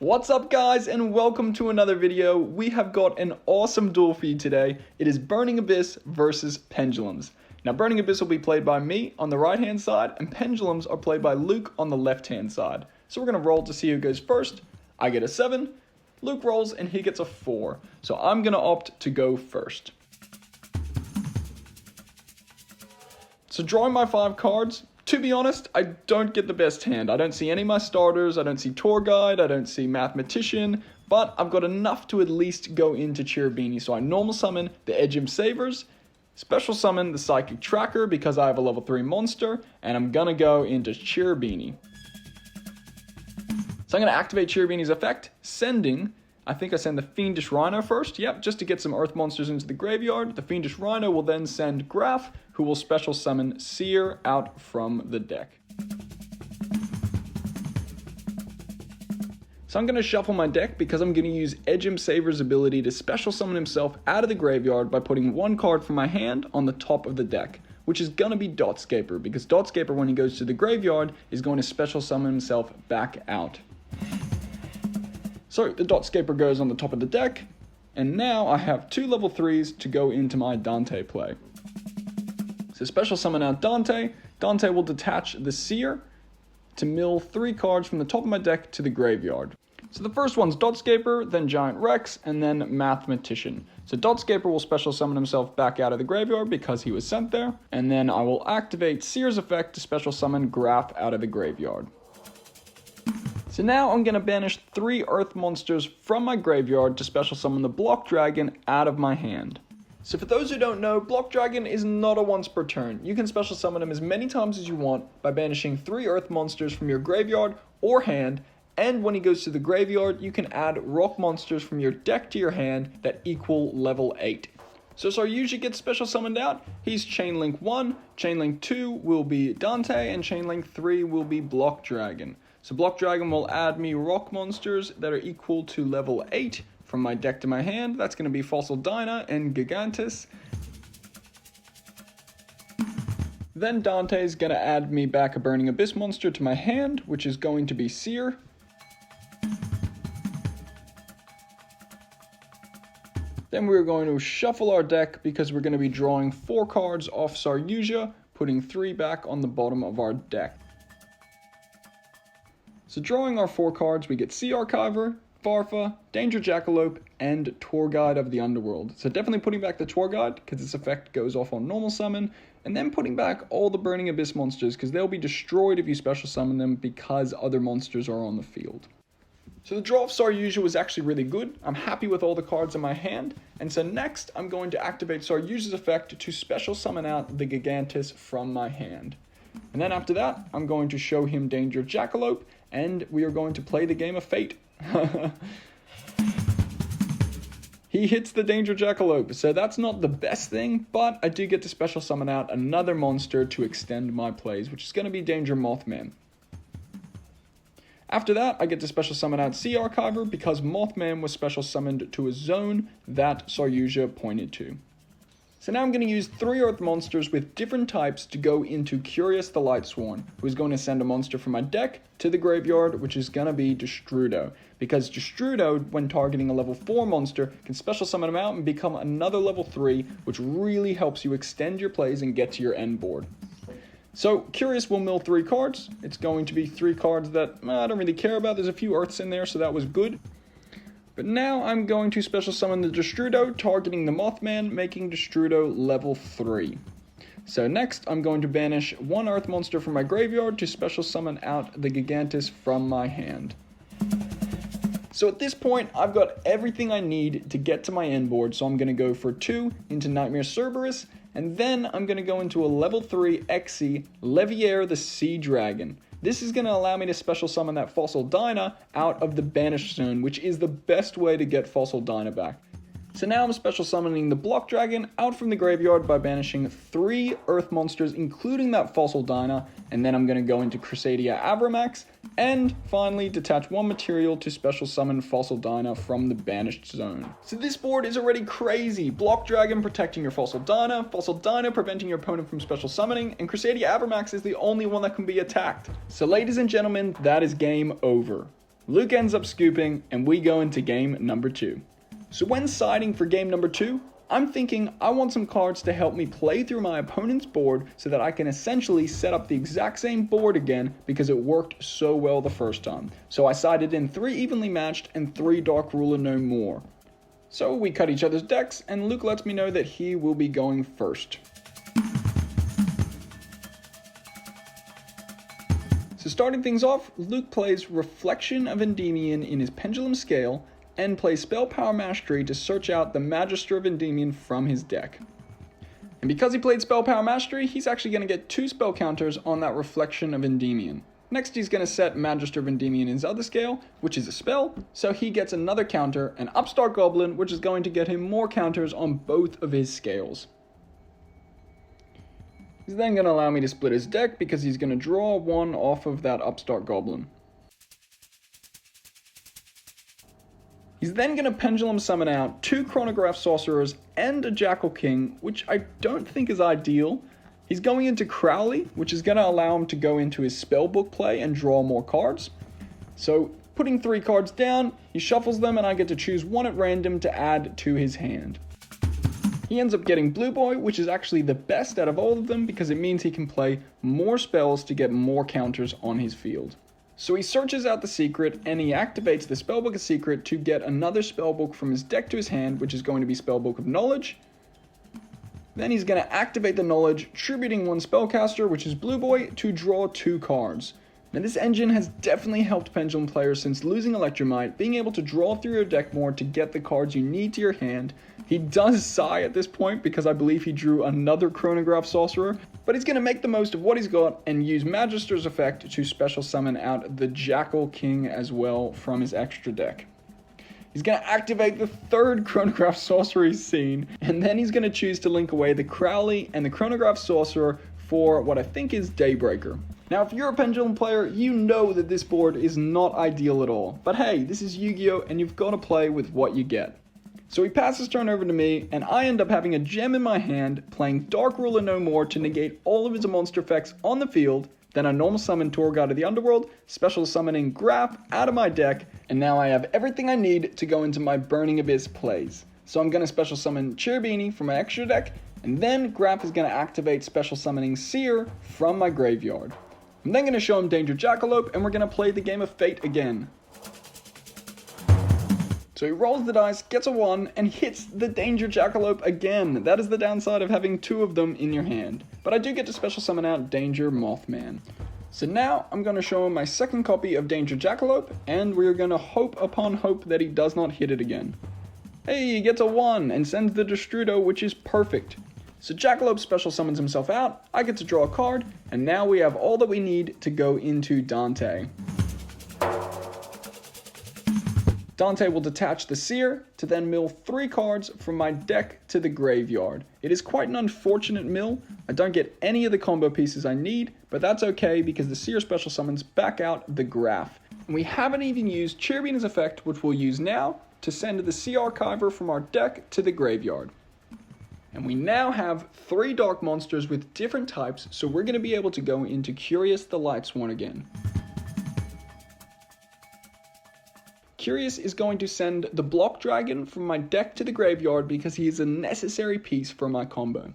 What's up guys, and welcome to another video. We have got an awesome duel for you today. It is Burning Abyss versus Pendulums. Now Burning Abyss will be played by me on the right hand side and Pendulums are played by Luke on the left hand side. So we're going to roll to see who goes first. I get a 7, Luke rolls and he gets a 4. So I'm going to opt to go first. So drawing my 5 cards. To be honest, I don't get the best hand. I don't see any of my starters, I don't see Tour Guide, I don't see Mathematician, but I've got enough to at least go into Cherubini. So I normal summon the Edge of Savers, special summon the Psychic Tracker because I have a level 3 monster, and I'm gonna go into Cherubini. So I'm gonna activate Cherubini's effect, sending, I think I send the Fiendish Rhino first, yep, just to get some Earth monsters into the graveyard. The Fiendish Rhino will then send Graf, who will special summon Seer out from the deck. So I'm going to shuffle my deck because I'm going to use Edgem Saver's ability to special summon himself out of the graveyard by putting 1 card from my hand on the top of the deck, which is going to be Dotscaper, because Dotscaper, when he goes to the graveyard, is going to special summon himself back out. So the Dotscaper goes on the top of the deck, and now I have 2 level 3s to go into my Dante play. So special summon out Dante. Dante will detach the Seer to mill 3 cards from the top of my deck to the graveyard. So the first one's Dotscaper, then Giant Rex, and then Mathematician. So Dotscaper will special summon himself back out of the graveyard because he was sent there. And then I will activate Seer's effect to special summon Graf out of the graveyard. So now I'm going to banish 3 Earth monsters from my graveyard to special summon the Block Dragon out of my hand. So for those who don't know, Block Dragon is not a once per turn. You can special summon him as many times as you want by banishing 3 Earth monsters from your graveyard or hand, and when he goes to the graveyard, you can add rock monsters from your deck to your hand that equal level 8. So Saryuja gets special summoned out. He's Chainlink 1, Chainlink 2 will be Dante, and Chainlink 3 will be Block Dragon. So Block Dragon will add me rock monsters that are equal to level 8 from my deck to my hand. That's going to be Fossil Dyna and Gigantus. Then Dante's going to add me back a Burning Abyss monster to my hand, which is going to be Seer. Then we're going to shuffle our deck because we're going to be drawing 4 cards off Saryuja, putting 3 back on the bottom of our deck. So drawing our 4 cards, we get Sea Archiver, Farfa, Danger Jackalope, and Tour Guide of the Underworld. So definitely putting back the Tour Guide because its effect goes off on normal summon, and then putting back all the Burning Abyss monsters because they'll be destroyed if you special summon them because other monsters are on the field. So the draw of Saryuja was actually really good. I'm happy with all the cards in my hand, and so next I'm going to activate Saryuja's effect to special summon out the Gigantus from my hand. And then after that, I'm going to show him Danger Jackalope, and we are going to play the game of fate. He hits the Danger Jackalope, so that's not the best thing, but I do get to special summon out another monster to extend my plays, which is going to be Danger Mothman. After that, I get to special summon out Sea Archiver because Mothman was special summoned to a zone that Saryuja pointed to. So now I'm going to use 3 Earth monsters with different types to go into Curious the Lightsworn, who is going to send a monster from my deck to the graveyard, which is going to be Destrudo. Because Destrudo, when targeting a level 4 monster, can special summon him out and become another level 3, which really helps you extend your plays and get to your end board. So Curious will mill 3 cards. It's going to be 3 cards that I don't really care about. There's a few Earths in there, so that was good. But now I'm going to special summon the Destrudo, targeting the Mothman, making Destrudo level 3. So next, I'm going to banish 1 Earth monster from my graveyard to special summon out the Gigantus from my hand. So at this point, I've got everything I need to get to my end board, so I'm going to go for 2 into Nightmare Cerberus, and then I'm going to go into a level 3 Xe, Leviair the Sea Dragon. This is going to allow me to special summon that Fossil Dyna out of the banished zone, which is the best way to get Fossil Dyna back. So now I'm special summoning the Block Dragon out from the graveyard by banishing 3 Earth monsters, including that Fossil Dyna, and then I'm going to go into Crusadia Abramax, and finally detach 1 material to special summon Fossil Dyna from the banished zone. So this board is already crazy. Block Dragon protecting your Fossil Dyna preventing your opponent from special summoning, and Crusadia Abramax is the only one that can be attacked. So ladies and gentlemen, that is game over. Luke ends up scooping, and we go into game number 2. So when siding for game number 2, I'm thinking I want some cards to help me play through my opponent's board so that I can essentially set up the exact same board again because it worked so well the first time. So I sided in 3 evenly matched and 3 Dark Ruler no more. So we cut each other's decks, and Luke lets me know that he will be going first. So starting things off, Luke plays Reflection of Endymion in his Pendulum Scale, and plays Spell Power Mastery to search out the Magister of Endymion from his deck. And because he played Spell Power Mastery, he's actually going to get 2 spell counters on that Reflection of Endymion. Next, he's going to set Magister of Endymion in his other scale, which is a spell, so he gets another counter, and Upstart Goblin, which is going to get him more counters on both of his scales. He's then going to allow me to split his deck because he's going to draw 1 off of that Upstart Goblin. He's then going to Pendulum Summon out 2 Chronograph Sorcerers and a Jackal King, which I don't think is ideal. He's going into Crowley, which is going to allow him to go into his Spellbook play and draw more cards. So, putting 3 cards down, he shuffles them and I get to choose 1 at random to add to his hand. He ends up getting Blue Boy, which is actually the best out of all of them because it means he can play more spells to get more counters on his field. So he searches out the secret, and he activates the Spellbook of Secret to get another Spellbook from his deck to his hand, which is going to be Spellbook of Knowledge. Then he's going to activate the Knowledge, tributing 1 Spellcaster, which is Blue Boy, to draw 2 cards. Now this engine has definitely helped Pendulum players since losing Electromite, being able to draw through your deck more to get the cards you need to your hand. He does sigh at this point because I believe he drew another Chronograph Sorcerer, but he's going to make the most of what he's got and use Magister's effect to special summon out the Jackal King as well from his extra deck. He's going to activate the 3rd Chronograph Sorcerer he's seen, and then he's going to choose to link away the Crowley and the Chronograph Sorcerer for what I think is Daybreaker. Now if you're a Pendulum player, you know that this board is not ideal at all, but hey, this is Yu-Gi-Oh! And you've got to play with what you get. So he passes turn over to me, and I end up having a gem in my hand, playing Dark Ruler no more to negate all of his monster effects on the field, then I normal summon Tour Guide of the Underworld, special summoning Graph out of my deck, and now I have everything I need to go into my Burning Abyss plays. So I'm going to special summon Cherubini from my extra deck, and then Graph is going to activate special summoning Seer from my graveyard. I'm then going to show him Danger Jackalope, and we're going to play the game of Fate again. So he rolls the dice, gets a 1, and hits the Danger Jackalope again. That is the downside of having 2 of them in your hand. But I do get to special summon out Danger Mothman. So now I'm going to show him my second copy of Danger Jackalope, and we're going to hope upon hope that he does not hit it again. Hey, he gets a 1 and sends the Destrudo, which is perfect. So Jackalope special summons himself out, I get to draw a card, and now we have all that we need to go into Dante. Dante will detach the Seer to then mill 3 cards from my deck to the graveyard. It is quite an unfortunate mill. I don't get any of the combo pieces I need, but that's okay because the Seer special summons back out the Graph. And we haven't even used Cherubini's effect, which we'll use now, to send the Sea Archiver from our deck to the graveyard. And we now have 3 dark monsters with different types, so we're going to be able to go into Curious the Lightsworn again. Curious is going to send the Block Dragon from my deck to the graveyard because he is a necessary piece for my combo.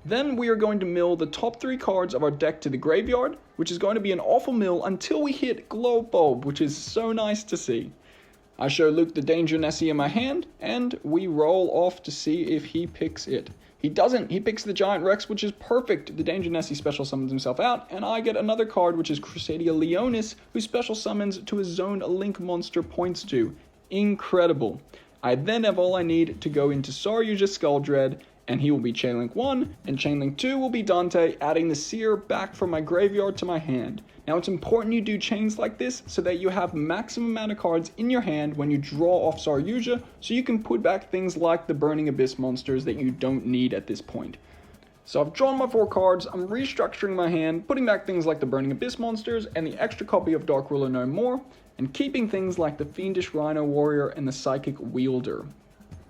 Then we are going to mill the top 3 cards of our deck to the graveyard, which is going to be an awful mill until we hit Glow Bulb, which is so nice to see. I show Luke the Danger Nessie in my hand, and we roll off to see if he picks it. He doesn't. He picks the Giant Rex, which is perfect. The Danger Nessie special summons himself out, and I get another card, which is Crusadia Leonis, who special summons to a zone a Link monster points to. Incredible. I then have all I need to go into Saryuja Skulldread, and he will be Chainlink 1, and Chainlink 2 will be Dante, adding the Seer back from my graveyard to my hand. Now it's important you do chains like this so that you have maximum amount of cards in your hand when you draw off Saryuja, so you can put back things like the Burning Abyss monsters that you don't need at this point. So I've drawn my 4 cards, I'm restructuring my hand, putting back things like the Burning Abyss monsters and the extra copy of Dark Ruler no more, and keeping things like the Fiendish Rhino Warrior and the Psychic Wielder.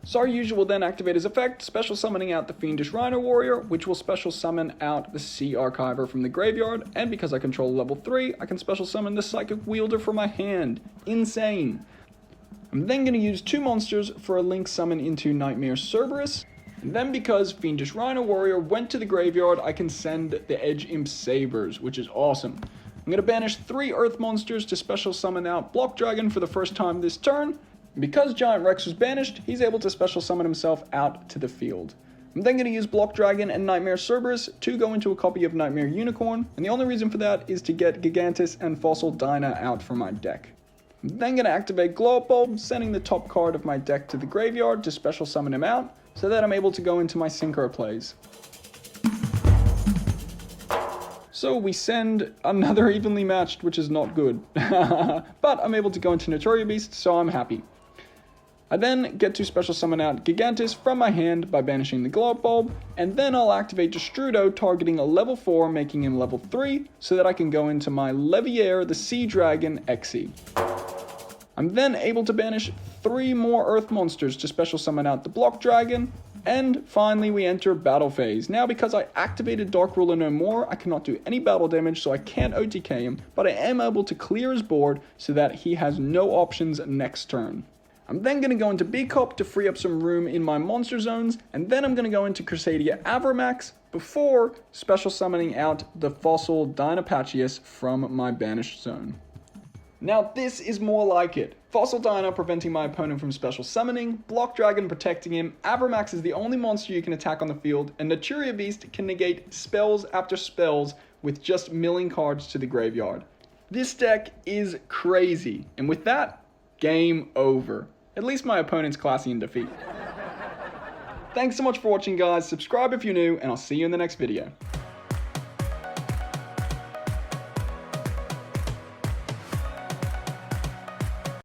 Saryuja will then activate his effect, special summoning out the Fiendish Rhino Warrior, which will special summon out the Sea Archiver from the graveyard, and because I control level 3, I can special summon the Psychic Wielder from my hand. Insane. I'm then going to use 2 monsters for a link summon into Nightmare Cerberus, and then because Fiendish Rhino Warrior went to the graveyard, I can send the Edge Imp Sabers, which is awesome. I'm going to banish 3 Earth monsters to special summon out Block Dragon for the first time this turn, and because Giant Rex was banished, he's able to special summon himself out to the field. I'm then going to use Block Dragon and Nightmare Cerberus to go into a copy of Nightmare Unicorn, and the only reason for that is to get Gigantus and Fossil Dyna out from my deck. I'm then going to activate Glow Up Bulb, sending the top card of my deck to the graveyard to special summon him out, so that I'm able to go into my Synchro plays. So we send another evenly matched, which is not good. But I'm able to go into Notoria Beast, so I'm happy. I then get to special summon out Gigantus from my hand by banishing the Glow Up Bulb, and then I'll activate Destrudo, targeting a level 4, making him level 3, so that I can go into my Leviair, the Sea Dragon, Xe. I'm then able to banish 3 more Earth monsters to special summon out the Block Dragon, and finally we enter battle phase. Now because I activated Dark Ruler no more, I cannot do any battle damage, so I can't OTK him, but I am able to clear his board so that he has no options next turn. I'm then going to go into B-Cop to free up some room in my monster zones, and then I'm going to go into Crusadia Avramax before special summoning out the Fossil Dynapatchius from my banished zone. Now this is more like it. Fossil Dyna preventing my opponent from special summoning, Block Dragon protecting him, Avramax is the only monster you can attack on the field, and Notoria Beast can negate spells after spells with just milling cards to the graveyard. This deck is crazy, and with that, game over. At least my opponent's classy in defeat. Thanks so much for watching guys, subscribe if you're new, and I'll see you in the next video.